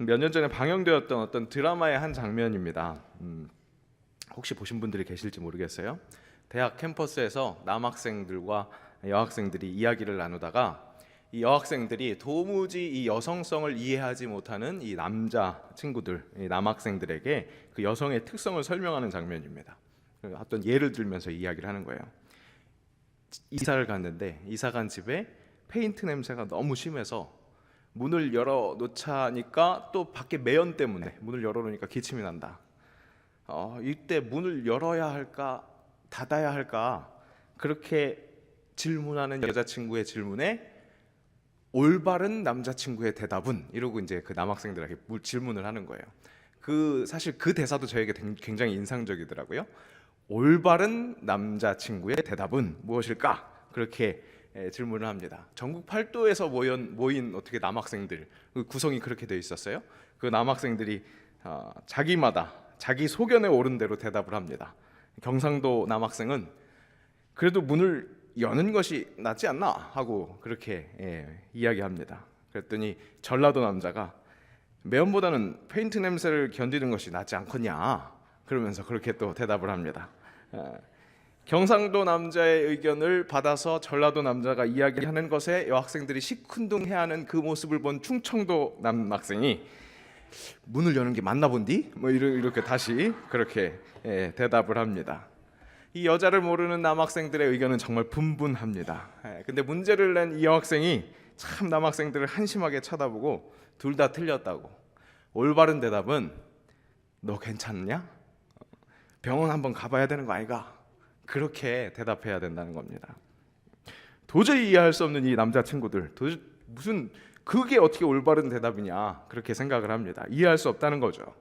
몇 년 전에 방영되었던 어떤 드라마의 한 장면입니다. 혹시 보신 분들이 계실지 모르겠어요. 대학 캠퍼스에서 남학생들과 여학생들이 이야기를 나누다가 이 여학생들이 도무지 이 여성성을 이해하지 못하는 이 남자 친구들, 이 남학생들에게 그 여성의 특성을 설명하는 장면입니다. 어떤 예를 들면서 이야기를 하는 거예요. 이사를 갔는데 이사 간 집에 페인트 냄새가 너무 심해서 문을 열어 놓자니까 또 밖에 매연 때문에 문을 열어 놓으니까 기침이 난다. 이때 문을 열어야 할까 닫아야 할까 그렇게 질문하는 여자친구의 질문에 올바른 남자친구의 대답은 이러고 이제 그 남학생들에게 질문을 하는 거예요. 사실 그 대사도 저에게 굉장히 인상적이더라고요. 올바른 남자친구의 대답은 무엇일까? 그렇게 질문을 합니다. 전국 팔도에서 모인 어떻게 남학생들 그 구성이 그렇게 돼 있었어요. 그 남학생들이 자기마다 자기 소견에 오른 대로 대답을 합니다. 경상도 남학생은 그래도 문을 여는 것이 낫지 않나 하고 그렇게 이야기합니다. 그랬더니 전라도 남자가 매연보다는 페인트 냄새를 견디는 것이 낫지 않겠냐 그러면서 그렇게 또 대답을 합니다. 경상도 남자의 의견을 받아서 전라도 남자가 이야기하는 것에 여학생들이 시큰둥해하는 그 모습을 본 충청도 남학생이 문을 여는 게 맞나 본디? 뭐 이렇게 다시 그렇게 대답을 합니다. 이 여자를 모르는 남학생들의 의견은 정말 분분합니다. 근데 문제를 낸 이 여학생이 참 남학생들을 한심하게 쳐다보고 둘 다 틀렸다고. 올바른 대답은 너 괜찮냐? 병원 한번 가봐야 되는 거 아이가? 그렇게 대답해야 된다는 겁니다. 도저히 이해할 수 없는 이 남자친구들 무슨 그게 어떻게 올바른 대답이냐 그렇게 생각을 합니다. 이해할 수 없다는 거죠.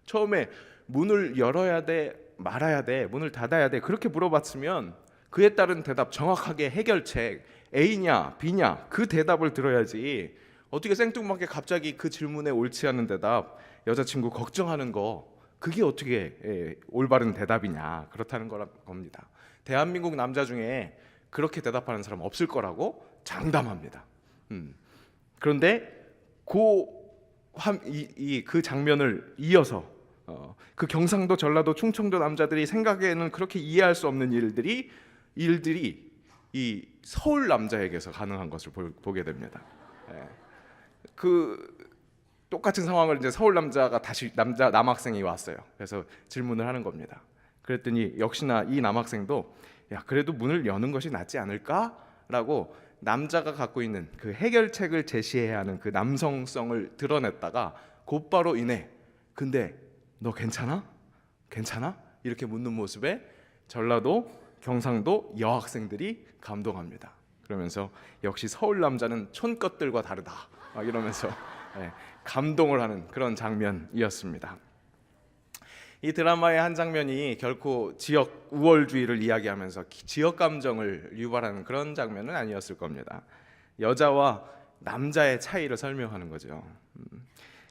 처음에 문을 열어야 돼 말아야 돼 문을 닫아야 돼 그렇게 물어봤으면 그에 따른 대답 정확하게 해결책 A냐 B냐 그 대답을 들어야지 어떻게 생뚱맞게 갑자기 그 질문에 옳지 않은 대답 여자친구 걱정하는 거 그게 어떻게 올바른 대답이냐 그렇다는 겁니다. 대한민국 남자 중에 그렇게 대답하는 사람 없을 거라고 장담합니다. 그런데 그 장면을 이어서 그 경상도, 전라도, 충청도 남자들이 생각에는 그렇게 이해할 수 없는 일들이 이 서울 남자에게서 가능한 것을 보게 됩니다. 그 똑같은 상황을 이제 서울 남자가 다시 남학생이 왔어요. 그래서 질문을 하는 겁니다. 그랬더니 역시나 이 남학생도 야 그래도 문을 여는 것이 낫지 않을까라고 남자가 갖고 있는 그 해결책을 제시해야 하는 그 남성성을 드러냈다가 곧바로 이내 근데 너 괜찮아? 괜찮아? 이렇게 묻는 모습에 전라도, 경상도 여학생들이 감동합니다. 그러면서 역시 서울 남자는 촌것들과 다르다 이러면서 감동을 하는 그런 장면이었습니다. 이 드라마의 한 장면이 결코 지역 우월주의를 이야기하면서 지역 감정을 유발하는 그런 장면은 아니었을 겁니다. 여자와 남자의 차이를 설명하는 거죠.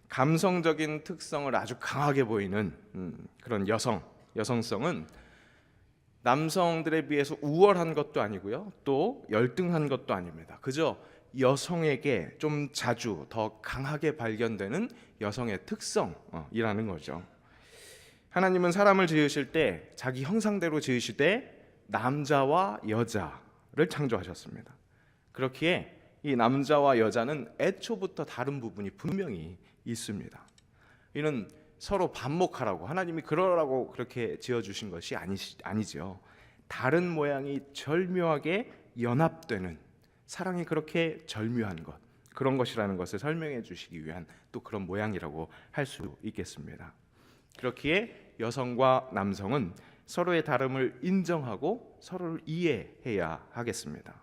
감성적인 특성을 아주 강하게 보이는 그런 여성성은 남성들에 비해서 우월한 것도 아니고요, 또 열등한 것도 아닙니다. 그저 여성에게 좀 자주 더 강하게 발견되는 여성의 특성이라는 거죠. 하나님은 사람을 지으실 때 자기 형상대로 지으시되 남자와 여자를 창조하셨습니다. 그렇기에 이 남자와 여자는 애초부터 다른 부분이 분명히 있습니다. 이는 서로 반목하라고 하나님이 그러라고 그렇게 지어주신 것이 아니죠. 다른 모양이 절묘하게 연합되는 사랑이 그렇게 절묘한 것 그런 것이라는 것을 설명해 주시기 위한 또 그런 모양이라고 할 수 있겠습니다. 그렇기에 여성과 남성은 서로의 다름을 인정하고 서로를 이해해야 하겠습니다.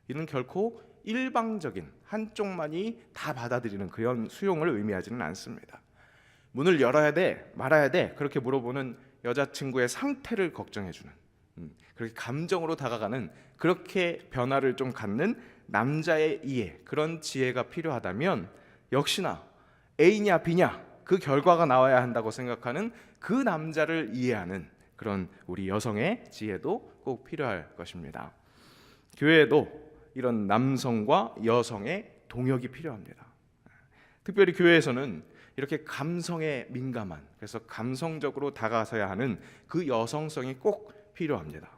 이는 결코 일방적인 한쪽만이 다 받아들이는 그런 수용을 의미하지는 않습니다. 문을 열어야 돼 말아야 돼 그렇게 물어보는 여자친구의 상태를 걱정해주는 그렇게 감정으로 다가가는 그렇게 변화를 좀 갖는 남자의 이해 그런 지혜가 필요하다면 역시나 A냐 B냐 그 결과가 나와야 한다고 생각하는 그 남자를 이해하는 그런 우리 여성의 지혜도 꼭 필요할 것입니다. 교회에도 이런 남성과 여성의 동역이 필요합니다. 특별히 교회에서는 이렇게 감성에 민감한, 그래서 감성적으로 다가서야 하는 그 여성성이 꼭 필요합니다.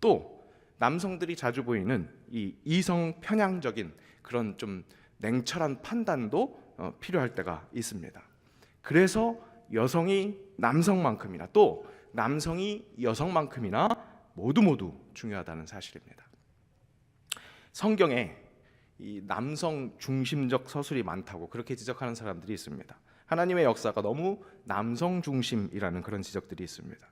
또 남성들이 자주 보이는 이 이성 편향적인 그런 좀 냉철한 판단도 필요할 때가 있습니다. 그래서 여성이 남성만큼이나 또 남성이 여성만큼이나 모두 중요하다는 사실입니다. 성경에 이 남성 중심적 서술이 많다고 그렇게 지적하는 사람들이 있습니다. 하나님의 역사가 너무 남성 중심이라는 그런 지적들이 있습니다.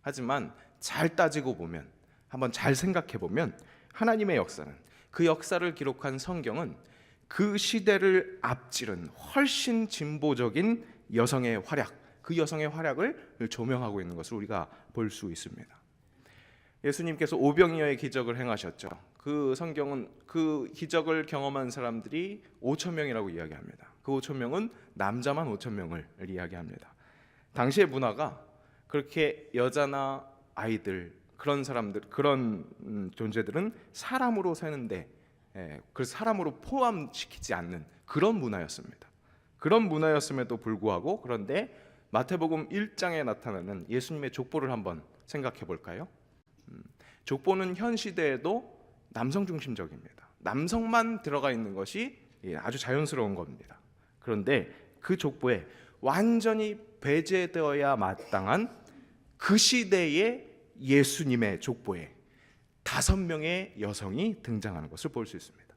하지만 잘 따지고 보면, 한번 잘 생각해 보면, 하나님의 역사는, 그 역사를 기록한 성경은 그 시대를 앞지른 훨씬 진보적인 여성의 활약, 그 여성의 활약을 조명하고 있는 것을 우리가 볼 수 있습니다. 예수님께서 오병이어의 기적을 행하셨죠. 그 성경은 그 기적을 경험한 사람들이 5천 명이라고 이야기합니다. 그 5천 명은 남자만 5천 명을 이야기합니다. 당시의 문화가 그렇게 여자나 아이들, 그런 사람들, 그런 존재들은 사람으로 사는데, 그 사람으로 포함시키지 않는 그런 문화였습니다. 그런 문화였음에도 불구하고, 그런데 마태복음 1장에 나타나는 예수님의 족보를 한번 생각해 볼까요? 족보는 현 시대에도 남성 중심적입니다. 남성만 들어가 있는 것이 아주 자연스러운 겁니다. 그런데 그 족보에 완전히 배제되어야 마땅한 그 시대의 예수님의 족보에 5명의 여성이 등장하는 것을 볼 수 있습니다.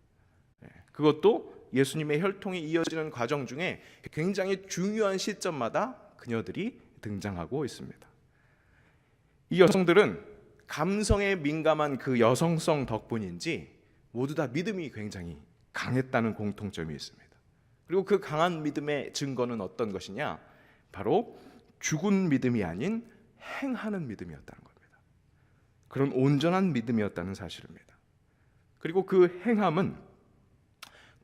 그것도 예수님의 혈통이 이어지는 과정 중에 굉장히 중요한 시점마다 그녀들이 등장하고 있습니다. 이 여성들은 감성에 민감한 그 여성성 덕분인지 모두 다 믿음이 굉장히 강했다는 공통점이 있습니다. 그리고 그 강한 믿음의 증거는 어떤 것이냐? 바로 죽은 믿음이 아닌 행하는 믿음이었다는 겁니다. 그런 온전한 믿음이었다는 사실입니다. 그리고 그 행함은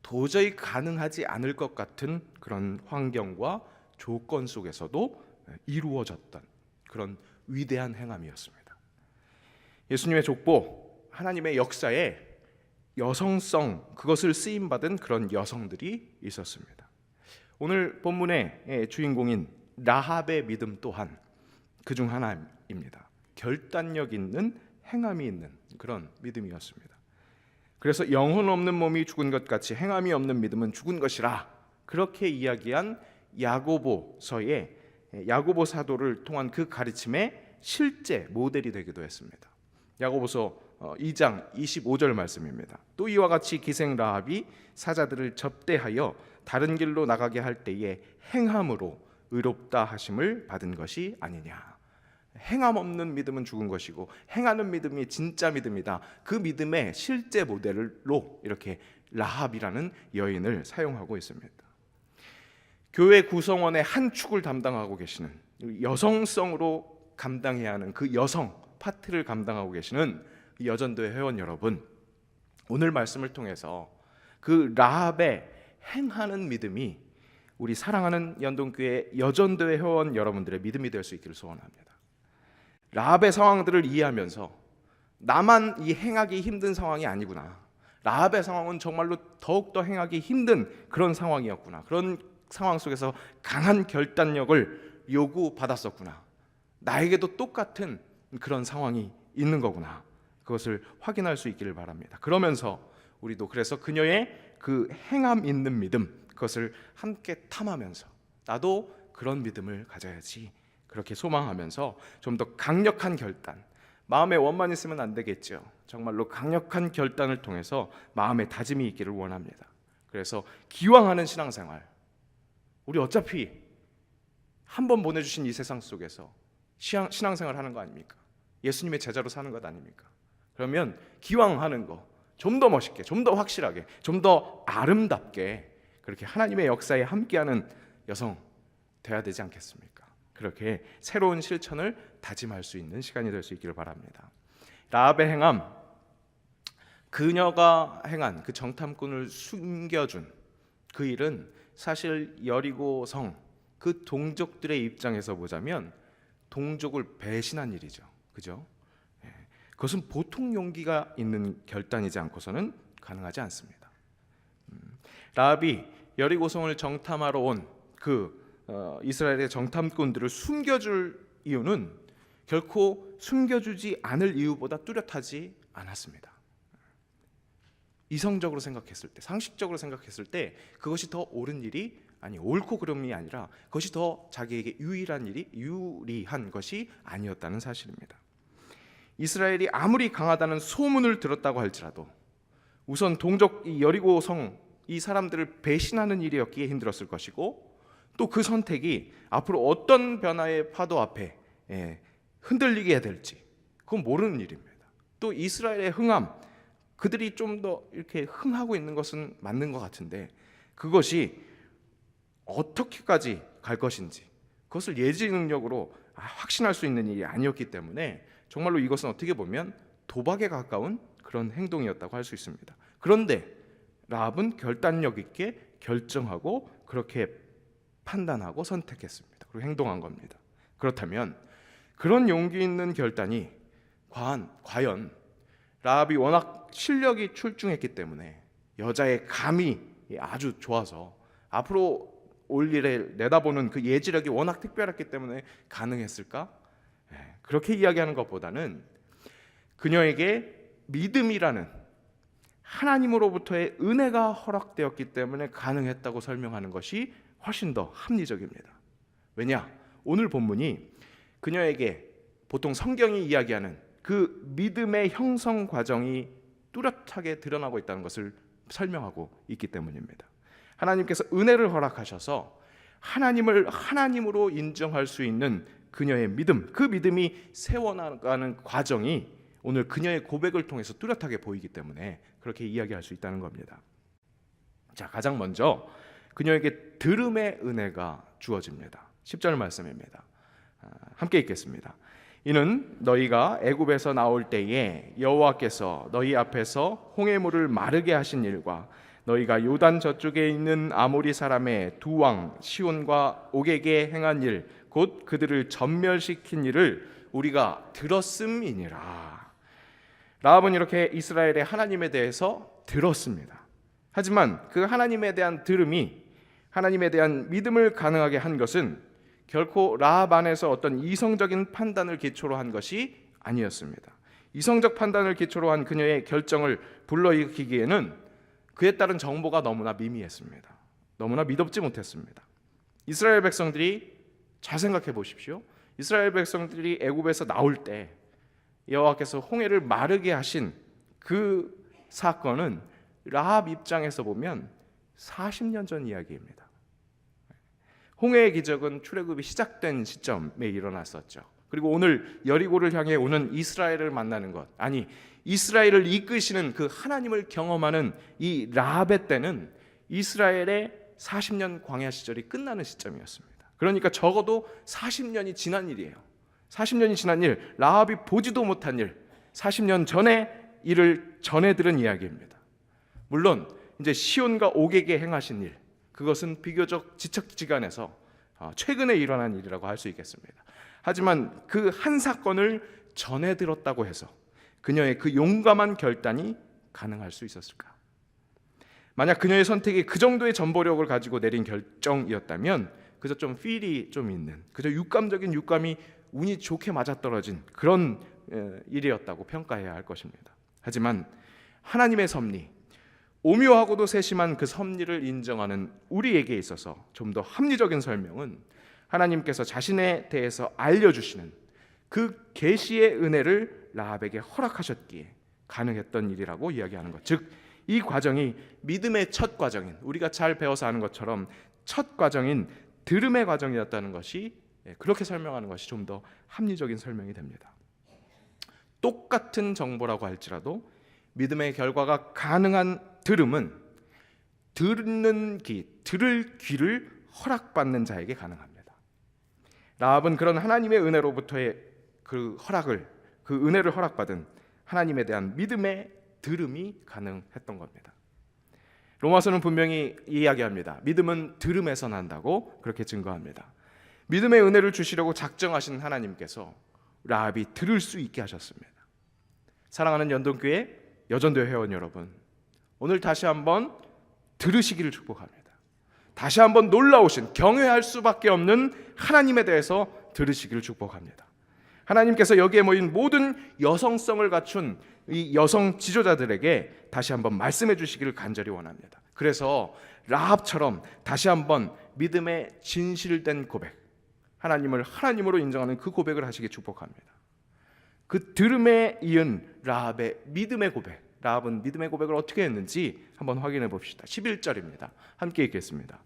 도저히 가능하지 않을 것 같은 그런 환경과 조건 속에서도 이루어졌던 그런 위대한 행함이었습니다. 예수님의 족보, 하나님의 역사에 여성성, 그것을 쓰임받은 그런 여성들이 있었습니다. 오늘 본문의 주인공인 라합의 믿음 또한 그중 하나입니다. 결단력 있는 행함이 있는 그런 믿음이었습니다. 그래서 영혼 없는 몸이 죽은 것 같이 행함이 없는 믿음은 죽은 것이라, 그렇게 이야기한 야고보서의 야고보 사도를 통한 그 가르침의 실제 모델이 되기도 했습니다. 야고보서 2장 25절 말씀입니다. 또 이와 같이 기생 라합이 사자들을 접대하여 다른 길로 나가게 할 때에 행함으로 의롭다 하심을 받은 것이 아니냐. 행함 없는 믿음은 죽은 것이고 행하는 믿음이 진짜 믿음이다. 그 믿음의 실제 모델로 이렇게 라합이라는 여인을 사용하고 있습니다. 교회 구성원의 한 축을 담당하고 계시는, 여성성으로 감당해야 하는 그 여성 파트를 감당하고 계시는 여전도의 회원 여러분, 오늘 말씀을 통해서 그 라합의 행하는 믿음이 우리 사랑하는 연동교회 여전도의 회원 여러분들의 믿음이 될 수 있기를 소원합니다. 라합의 상황들을 이해하면서 나만 이 행하기 힘든 상황이 아니구나, 라합의 상황은 정말로 더욱더 행하기 힘든 그런 상황이었구나, 그런 상황 속에서 강한 결단력을 요구받았었구나, 나에게도 똑같은 그런 상황이 있는 거구나, 그것을 확인할 수 있기를 바랍니다. 그러면서 우리도 그래서 그녀의 그 행함 있는 믿음, 그것을 함께 탐하면서 나도 그런 믿음을 가져야지, 그렇게 소망하면서 좀 더 강력한 결단, 마음에 원만 있으면 안 되겠죠. 정말로 강력한 결단을 통해서 마음의 다짐이 있기를 원합니다. 그래서 기왕하는 신앙생활, 우리 어차피 한 번 보내주신 이 세상 속에서 신앙생활 하는 거 아닙니까? 예수님의 제자로 사는 것 아닙니까? 그러면 기왕 하는 거 좀 더 멋있게, 좀 더 확실하게, 좀 더 아름답게 그렇게 하나님의 역사에 함께하는 여성 돼야 되지 않겠습니까? 그렇게 새로운 실천을 다짐할 수 있는 시간이 될 수 있기를 바랍니다. 라합의 행함, 그녀가 행한 그 정탐꾼을 숨겨준 그 일은 사실 여리고 성, 그 동족들의 입장에서 보자면 동족을 배신한 일이죠. 그죠? 그것은 보통 용기가 있는 결단이지 않고서는 가능하지 않습니다. 라합이 여리고성을 정탐하러 온 그 이스라엘의 정탐꾼들을 숨겨줄 이유는 결코 숨겨주지 않을 이유보다 뚜렷하지 않았습니다. 이성적으로 생각했을 때, 상식적으로 생각했을 때 그것이 더 옳은 일이 옳고 그름이 아니라 그것이 더 자기에게 유리한 것이 아니었다는 사실입니다. 이스라엘이 아무리 강하다는 소문을 들었다고 할지라도 우선 동족 이 여리고 성 이 사람들을 배신하는 일이었기에 힘들었을 것이고, 또 그 선택이 앞으로 어떤 변화의 파도 앞에 흔들리게 될지 그건 모르는 일입니다. 또 이스라엘의 흥함, 그들이 좀 더 이렇게 흥하고 있는 것은 맞는 것 같은데 그것이 어떻게까지 갈 것인지 그것을 예지 능력으로 확신할 수 있는 일이 아니었기 때문에 정말로 이것은 어떻게 보면 도박에 가까운 그런 행동이었다고 할 수 있습니다. 그런데 라합은 결단력 있게 결정하고 그렇게 판단하고 선택했습니다. 그리고 행동한 겁니다. 그렇다면 그런 용기 있는 결단이 과연 라합이 워낙 실력이 출중했기 때문에 여자의 감이 아주 좋아서 앞으로 올 일을 내다보는 그 예지력이 워낙 특별했기 때문에 가능했을까? 그렇게 이야기하는 것보다는 그녀에게 믿음이라는 하나님으로부터의 은혜가 허락되었기 때문에 가능했다고 설명하는 것이 훨씬 더 합리적입니다. 왜냐? 오늘 본문이 그녀에게 보통 성경이 이야기하는 그 믿음의 형성 과정이 뚜렷하게 드러나고 있다는 것을 설명하고 있기 때문입니다. 하나님께서 은혜를 허락하셔서 하나님을 하나님으로 인정할 수 있는 그녀의 믿음, 그 믿음이 세워나가는 과정이 오늘 그녀의 고백을 통해서 뚜렷하게 보이기 때문에 그렇게 이야기할 수 있다는 겁니다. 자, 가장 먼저 그녀에게 들음의 은혜가 주어집니다. 10절 말씀입니다. 함께 읽겠습니다. 이는 너희가 애굽에서 나올 때에 여호와께서 너희 앞에서 홍해물을 마르게 하신 일과 너희가 요단 저쪽에 있는 아모리 사람의 두 왕 시온과 옥에게 행한 일, 곧 그들을 전멸시킨 일을 우리가 들었음이니라. 라합은 이렇게 이스라엘의 하나님에 대해서 들었습니다. 하지만 그 하나님에 대한 들음이 하나님에 대한 믿음을 가능하게 한 것은 결코 라합 안에서 어떤 이성적인 판단을 기초로 한 것이 아니었습니다. 이성적 판단을 기초로 한 그녀의 결정을 불러일으키기에는 그에 따른 정보가 너무나 미미했습니다. 너무나 믿음지 못했습니다. 이스라엘 백성들이 잘 생각해 보십시오. 이스라엘 백성들이 애굽에서 나올 때 여호와께서 홍해를 마르게 하신 그 사건은 라합 입장에서 보면 40년 전 이야기입니다. 홍해의 기적은 출애굽이 시작된 시점에 일어났었죠. 그리고 오늘 여리고를 향해 오는 이스라엘을 만나는 것, 이스라엘을 이끄시는 그 하나님을 경험하는 이 라합의 때는 이스라엘의 40년 광야 시절이 끝나는 시점이었습니다. 그러니까 적어도 40년이 지난 일이에요. 40년이 지난 일, 라합이 보지도 못한 일, 40년 전에 일을 전해 들은 이야기입니다. 물론 이제 시온과 옥에게 행하신 일, 그것은 비교적 지척지간에서 최근에 일어난 일이라고 할 수 있겠습니다. 하지만 그 한 사건을 전해 들었다고 해서 그녀의 그 용감한 결단이 가능할 수 있었을까? 만약 그녀의 선택이 그 정도의 전보력을 가지고 내린 결정이었다면 그저 좀 필이 좀 있는, 그저 육감이 운이 좋게 맞아떨어진 그런 일이었다고 평가해야 할 것입니다. 하지만 하나님의 섭리, 오묘하고도 세심한 그 섭리를 인정하는 우리에게 있어서 좀 더 합리적인 설명은 하나님께서 자신에 대해서 알려주시는 그 계시의 은혜를 라합에게 허락하셨기에 가능했던 일이라고 이야기하는 것. 즉, 이 과정이 믿음의 첫 과정인, 우리가 잘 배워서 아는 것처럼 첫 과정인 들음의 과정이었다는 것이, 그렇게 설명하는 것이 좀 더 합리적인 설명이 됩니다. 똑같은 정보라고 할지라도 믿음의 결과가 가능한 들음은 들을 귀를 허락받는 자에게 가능합니다. 라합은 그런 하나님의 은혜로부터의 그 은혜를 허락받은 하나님에 대한 믿음의 들음이 가능했던 겁니다. 로마서는 분명히 이야기합니다. 믿음은 들음에서 난다고 그렇게 증거합니다. 믿음의 은혜를 주시려고 작정하신 하나님께서 라합이 들을 수 있게 하셨습니다. 사랑하는 연동교회 여전도 회원 여러분, 오늘 다시 한번 들으시기를 축복합니다. 다시 한번 놀라우신, 경외할 수밖에 없는 하나님에 대해서 들으시기를 축복합니다. 하나님께서 여기에 모인 모든 여성성을 갖춘 이 여성 지도자들에게 다시 한번 말씀해 주시기를 간절히 원합니다. 그래서 라합처럼 다시 한번 믿음의 진실된 고백, 하나님을 하나님으로 인정하는 그 고백을 하시기 축복합니다. 그 들음에 이은 라합의 믿음의 고백, 라합은 믿음의 고백을 어떻게 했는지 한번 확인해 봅시다. 11절입니다. 함께 읽겠습니다.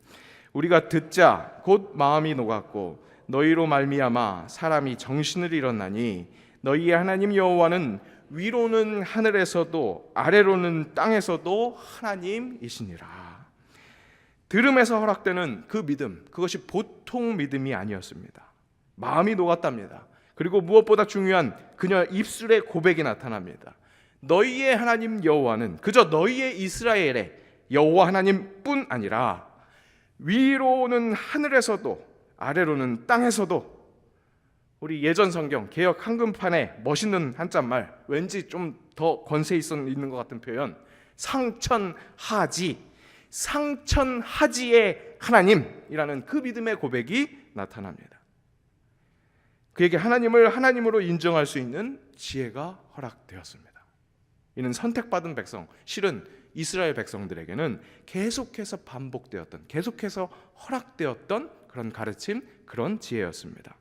우리가 듣자 곧 마음이 녹았고 너희로 말미암아 사람이 정신을 잃었나니 너희의 하나님 여호와는 위로는 하늘에서도 아래로는 땅에서도 하나님이시니라. 들음에서 허락되는 그 믿음, 그것이 보통 믿음이 아니었습니다. 마음이 녹았답니다. 그리고 무엇보다 중요한 그녀 입술의 고백이 나타납니다. 너희의 하나님 여호와는 그저 너희의 이스라엘의 여호와 하나님뿐 아니라 위로는 하늘에서도 아래로는 땅에서도, 우리 예전 성경 개역 한글판에 멋있는 한자말, 왠지 좀 더 권세 있는 것 같은 표현, 상천하지, 상천하지의 하나님이라는 그 믿음의 고백이 나타납니다. 그에게 하나님을 하나님으로 인정할 수 있는 지혜가 허락되었습니다. 이는 선택받은 백성, 실은 이스라엘 백성들에게는 계속해서 반복되었던, 계속해서 허락되었던 그런 가르침, 그런 지혜였습니다.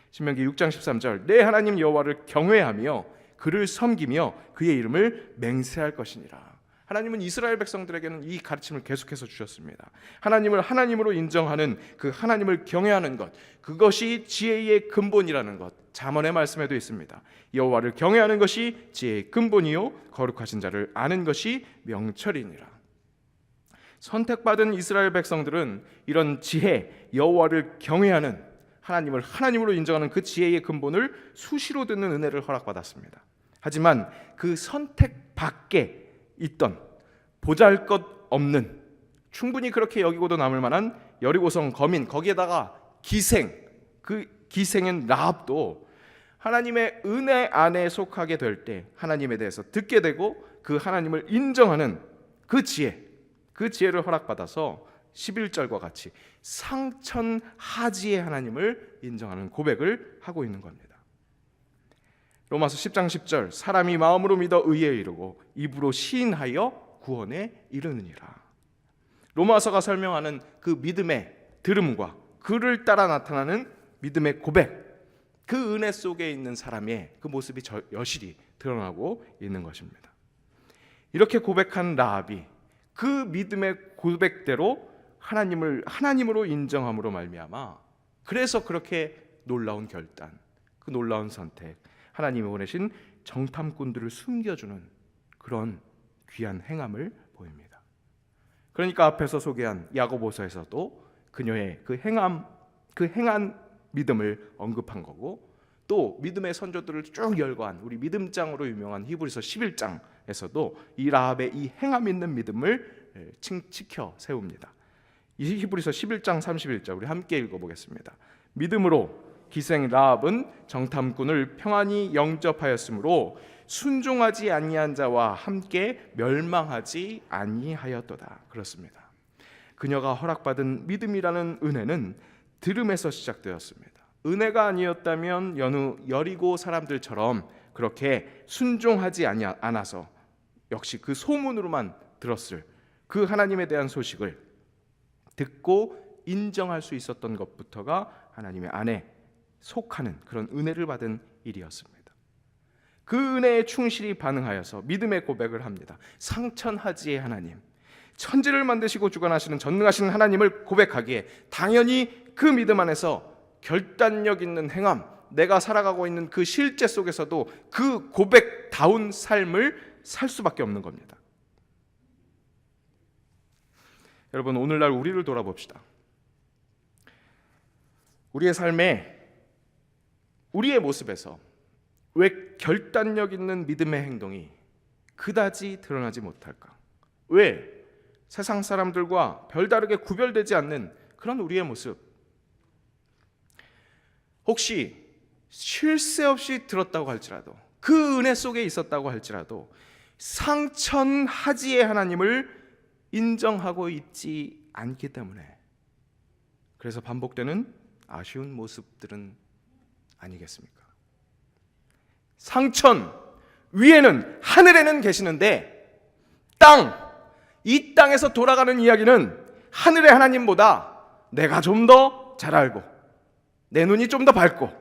신명기 6장 13절, 내 하나님 여호와를 경외하며 그를 섬기며 그의 이름을 맹세할 것이니라. 하나님은 이스라엘 백성들에게는 이 가르침을 계속해서 주셨습니다. 하나님을 하나님으로 인정하는 그 하나님을 경외하는 것, 그것이 지혜의 근본이라는 것, 잠언의 말씀에도 있습니다. 여호와를 경외하는 것이 지혜의 근본이요 거룩하신 자를 아는 것이 명철이니라. 선택받은 이스라엘 백성들은 이런 지혜, 여호와를 경외하는, 하나님을 하나님으로 인정하는 그 지혜의 근본을 수시로 듣는 은혜를 허락받았습니다. 하지만 그 선택 밖에 있던 보잘것없는, 충분히 그렇게 여기고도 남을 만한 여리고성 거민, 거기에다가 기생, 그 기생인 라합도 하나님의 은혜 안에 속하게 될 때 하나님에 대해서 듣게 되고 그 하나님을 인정하는 그 지혜, 그 지혜를 허락받아서 11절과 같이 상천하지의 하나님을 인정하는 고백을 하고 있는 겁니다. 로마서 10장 10절, 사람이 마음으로 믿어 의에 이르고 입으로 시인하여 구원에 이르느니라. 로마서가 설명하는 그 믿음의 들음과 그를 따라 나타나는 믿음의 고백, 그 은혜 속에 있는 사람의 그 모습이 여실히 드러나고 있는 것입니다. 이렇게 고백한 라합이 그 믿음의 고백대로 하나님을 하나님으로 인정함으로 말미암아, 그래서 그렇게 놀라운 결단, 그 놀라운 선택, 하나님이 보내신 정탐꾼들을 숨겨주는 그런 귀한 행함을 보입니다. 그러니까 앞에서 소개한 야고보서에서도 그녀의 그 행한 믿음을 언급한 거고, 또 믿음의 선조들을 쭉 열거한 우리 믿음장으로 유명한 히브리서 11장에서도 이 라합의 이 행함 있는 믿음을 지켜 세웁니다. 이 히브리서 11장 31절 우리 함께 읽어보겠습니다. 믿음으로 기생 라합은 정탐꾼을 평안히 영접하였으므로 순종하지 아니한 자와 함께 멸망하지 아니하였도다. 그렇습니다. 그녀가 허락받은 믿음이라는 은혜는 들음에서 시작되었습니다. 은혜가 아니었다면 여느 여리고 사람들처럼 그렇게 순종하지 않아서 역시 그 소문으로만 들었을 그 하나님에 대한 소식을 듣고 인정할 수 있었던 것부터가 하나님의 안에 속하는 그런 은혜를 받은 일이었습니다. 그 은혜에 충실히 반응하여서 믿음의 고백을 합니다. 상천하지의 하나님, 천지를 만드시고 주관하시는 전능하신 하나님을 고백하기에 당연히 그 믿음 안에서 결단력 있는 행함, 내가 살아가고 있는 그 실제 속에서도 그 고백다운 삶을 살 수밖에 없는 겁니다. 여러분, 오늘날 우리를 돌아봅시다. 우리의 삶에, 우리의 모습에서 왜 결단력 있는 믿음의 행동이 그다지 드러나지 못할까? 왜 세상 사람들과 별다르게 구별되지 않는 그런 우리의 모습, 혹시 쉴 새 없이 들었다고 할지라도, 그 은혜 속에 있었다고 할지라도 상천하지의 하나님을 인정하고 있지 않기 때문에 그래서 반복되는 아쉬운 모습들은 아니겠습니까? 상천 위에는, 하늘에는 계시는데 이 땅에서 돌아가는 이야기는 하늘의 하나님보다 내가 좀 더 잘 알고 내 눈이 좀 더 밝고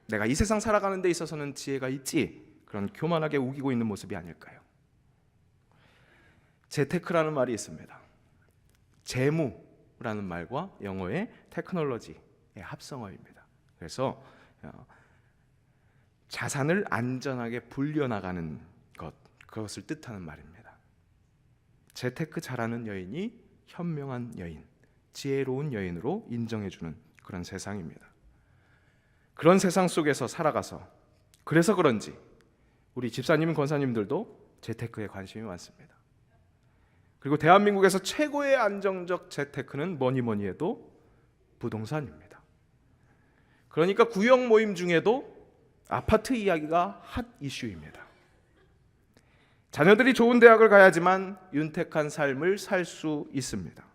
내가 이 세상 살아가는 데 있어서는 지혜가 있지, 그런 교만하게 우기고 있는 모습이 아닐까요? 재테크라는 말이 있습니다. 재무라는 말과 영어의 테크놀로지의 합성어입니다. 그래서 자산을 안전하게 불려나가는 것, 그것을 뜻하는 말입니다. 재테크 잘하는 여인이 현명한 여인, 지혜로운 여인으로 인정해주는 그런 세상입니다. 그런 세상 속에서 살아가서, 그래서 그런지 우리 집사님, 권사님들도 재테크에 관심이 많습니다. 그리고 대한민국에서 최고의 안정적 재테크는 뭐니 해도 부동산입니다. 그러니까 구역 모임 중에도 아파트 이야기가 핫 이슈입니다. 자녀들이 좋은 대학을 가야지만 윤택한 삶을 살 수 있습니다.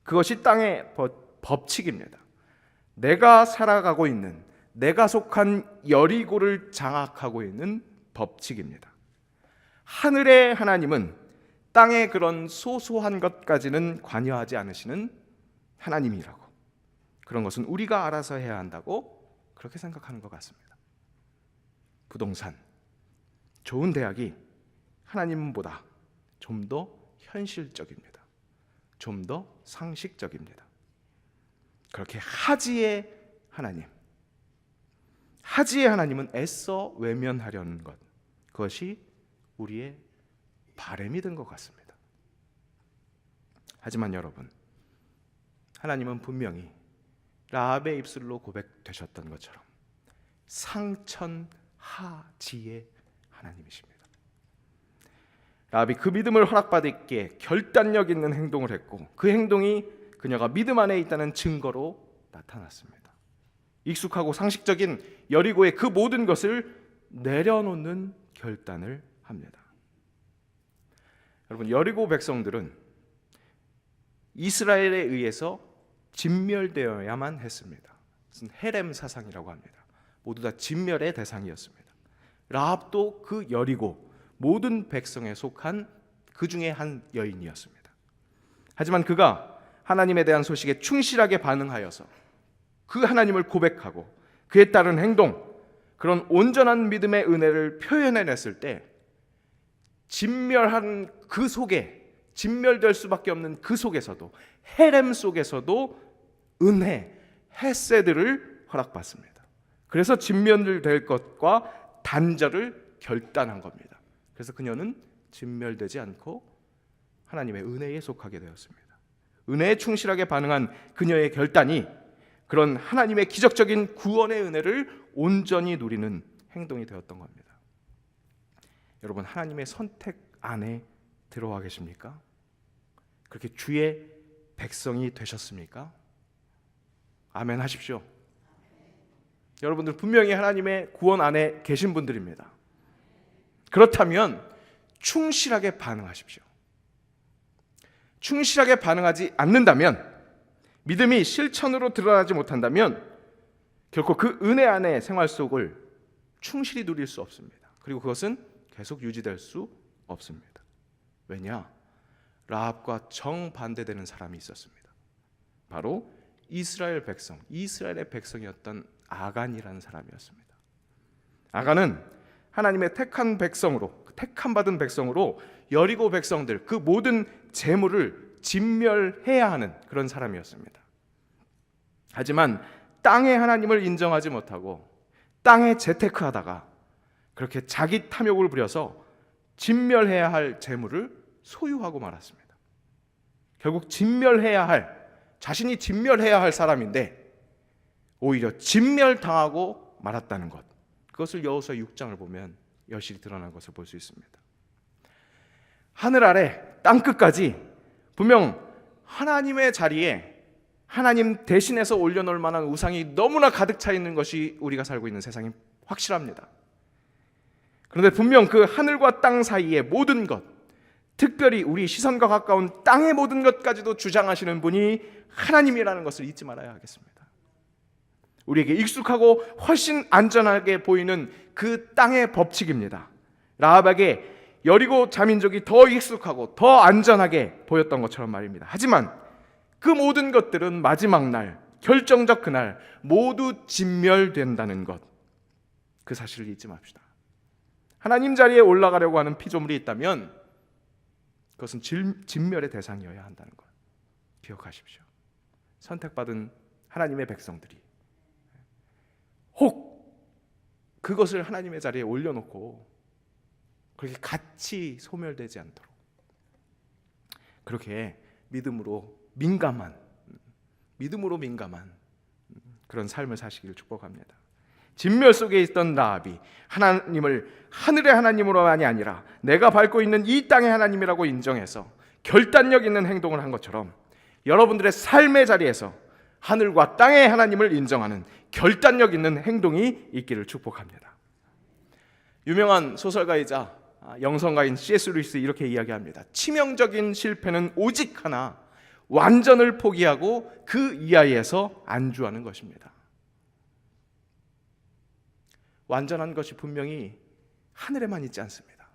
그것이 땅의 법칙입니다. 내가 살아가고 있는, 내가 속한 여리고를 장악하고 있는 법칙입니다. 하늘의 하나님은 땅의 그런 소소한 것까지는 관여하지 않으시는 하나님이라고, 그런 것은 우리가 알아서 해야 한다고 그렇게 생각하는 것 같습니다. 부동산, 좋은 대학이 하나님보다 좀 더 현실적입니다. 좀 더 상식적입니다. 그렇게 하지의 하나님은 애써 외면하려는 것, 그것이 우리의 바람이 된 것 같습니다. 하지만 여러분, 하나님은 분명히 라합의 입술로 고백되셨던 것처럼 상천하지의 하나님이십니다. 라합이 그 믿음을 허락받았기에 결단력 있는 행동을 했고, 그 행동이 그녀가 믿음 안에 있다는 증거로 나타났습니다. 익숙하고 상식적인 여리고의 그 모든 것을 내려놓는 결단을 합니다. 여러분, 여리고 백성들은 이스라엘에 의해서 진멸되어야만 했습니다. 그것은 헤렘 사상이라고 합니다. 모두 다 진멸의 대상이었습니다. 라합도 그 여리고 모든 백성에 속한 그 중에 한 여인이었습니다. 하지만 그가 하나님에 대한 소식에 충실하게 반응하여서 그 하나님을 고백하고 그에 따른 행동, 그런 온전한 믿음의 은혜를 표현해냈을 때 진멸한 그 속에, 진멸될 수밖에 없는 그 속에서도, 헤렘 속에서도 은혜, 헤세드를 허락받습니다. 그래서 진멸될 것과 단절을 결단한 겁니다. 그래서 그녀는 진멸되지 않고 하나님의 은혜에 속하게 되었습니다. 은혜에 충실하게 반응한 그녀의 결단이 그런 하나님의 기적적인 구원의 은혜를 온전히 누리는 행동이 되었던 겁니다. 여러분, 하나님의 선택 안에 들어와 계십니까? 그렇게 주의 백성이 되셨습니까? 아멘 하십시오. 여러분들 분명히 하나님의 구원 안에 계신 분들입니다. 그렇다면 충실하게 반응하십시오. 충실하게 반응하지 않는다면, 믿음이 실천으로 드러나지 못한다면 결코 그 은혜 안의 생활 속을 충실히 누릴 수 없습니다. 그리고 그것은 계속 유지될 수 없습니다. 왜냐? 라합과 정반대되는 사람이 있었습니다. 바로 이스라엘 백성, 이스라엘의 백성이었던 아간이라는 사람이었습니다. 아간은 하나님의 택한 백성으로, 택함 받은 백성으로 여리고 백성들 그 모든 재물을 진멸해야 하는 그런 사람이었습니다. 하지만 땅의 하나님을 인정하지 못하고 땅에 재테크하다가 그렇게 자기 탐욕을 부려서 진멸해야 할 재물을 소유하고 말았습니다. 결국 자신이 진멸해야 할 사람인데 오히려 진멸당하고 말았다는 것, 그것을 여호수아 6장을 보면 여실히 드러난 것을 볼 수 있습니다. 하늘 아래 땅 끝까지 분명 하나님의 자리에 하나님 대신해서 올려놓을 만한 우상이 너무나 가득 차 있는 것이 우리가 살고 있는 세상이 확실합니다. 그런데 분명 그 하늘과 땅 사이의 모든 것, 특별히 우리 시선과 가까운 땅의 모든 것까지도 주장하시는 분이 하나님이라는 것을 잊지 말아야 하겠습니다. 우리에게 익숙하고 훨씬 안전하게 보이는 그 땅의 법칙입니다. 라합에게 여리고 자민족이 더 익숙하고 더 안전하게 보였던 것처럼 말입니다. 하지만 그 모든 것들은 마지막 날, 결정적 그날 모두 진멸된다는 것, 그 사실을 잊지 맙시다. 하나님 자리에 올라가려고 하는 피조물이 있다면 그것은 진멸의 대상이어야 한다는 것 기억하십시오. 선택받은 하나님의 백성들이 혹 그것을 하나님의 자리에 올려놓고 그렇게 같이 소멸되지 않도록 그렇게 믿음으로 민감한 그런 삶을 사시기를 축복합니다. 진멸 속에 있던 라합이 하나님을 하늘의 하나님으로만이 아니라 내가 밟고 있는 이 땅의 하나님이라고 인정해서 결단력 있는 행동을 한 것처럼 여러분들의 삶의 자리에서 하늘과 땅의 하나님을 인정하는 결단력 있는 행동이 있기를 축복합니다. 유명한 소설가이자 영성가인 C.S. 루이스 이렇게 이야기합니다. 치명적인 실패는 오직 하나, 완전을 포기하고 그 이하에서 안주하는 것입니다. 완전한 것이 분명히 하늘에만 있지 않습니다.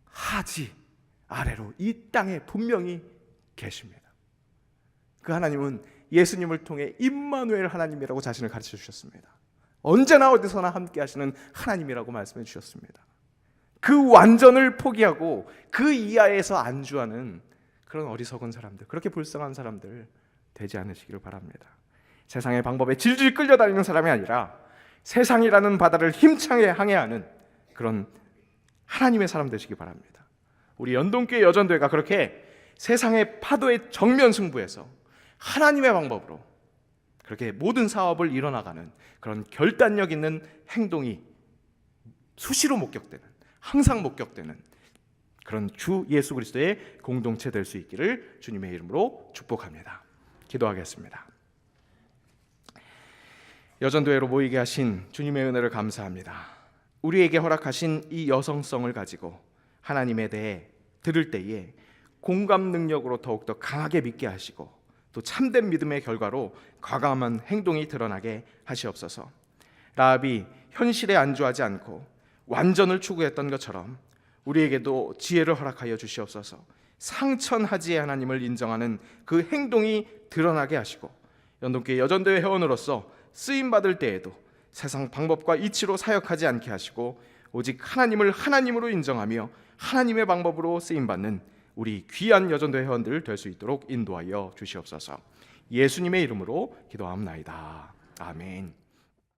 하지 아래로 이 땅에 분명히 계십니다. 그 하나님은 예수님을 통해 임마누엘 하나님이라고 자신을 가르쳐 주셨습니다. 언제나 어디서나 함께 하시는 하나님이라고 말씀해 주셨습니다. 그 완전을 포기하고 그 이하에서 안주하는 그런 어리석은 사람들, 그렇게 불쌍한 사람들 되지 않으시기를 바랍니다. 세상의 방법에 질질 끌려다니는 사람이 아니라 세상이라는 바다를 힘차게 항해하는 그런 하나님의 사람 되시기 바랍니다. 우리 연동교회 여전도회가 그렇게 세상의 파도의 정면 승부에서 하나님의 방법으로 그렇게 모든 사업을 이뤄나가는 그런 결단력 있는 행동이 수시로 목격되는, 항상 목격되는 그런 주 예수 그리스도의 공동체 될 수 있기를 주님의 이름으로 축복합니다. 기도하겠습니다. 여전도회로 모이게 하신 주님의 은혜를 감사합니다. 우리에게 허락하신 이 여성성을 가지고 하나님에 대해 들을 때에 공감 능력으로 더욱더 강하게 믿게 하시고 또 참된 믿음의 결과로 과감한 행동이 드러나게 하시옵소서. 라합이 현실에 안주하지 않고 완전을 추구했던 것처럼 우리에게도 지혜를 허락하여 주시옵소서. 상천하지의 하나님을 인정하는 그 행동이 드러나게 하시고 연동교회 여전도회 회원으로서 쓰임받을 때에도 세상 방법과 이치로 사역하지 않게 하시고 오직 하나님을 하나님으로 인정하며 하나님의 방법으로 쓰임받는 우리 귀한 여전도회 회원들 될 수 있도록 인도하여 주시옵소서. 예수님의 이름으로 기도하옵나이다. 아멘.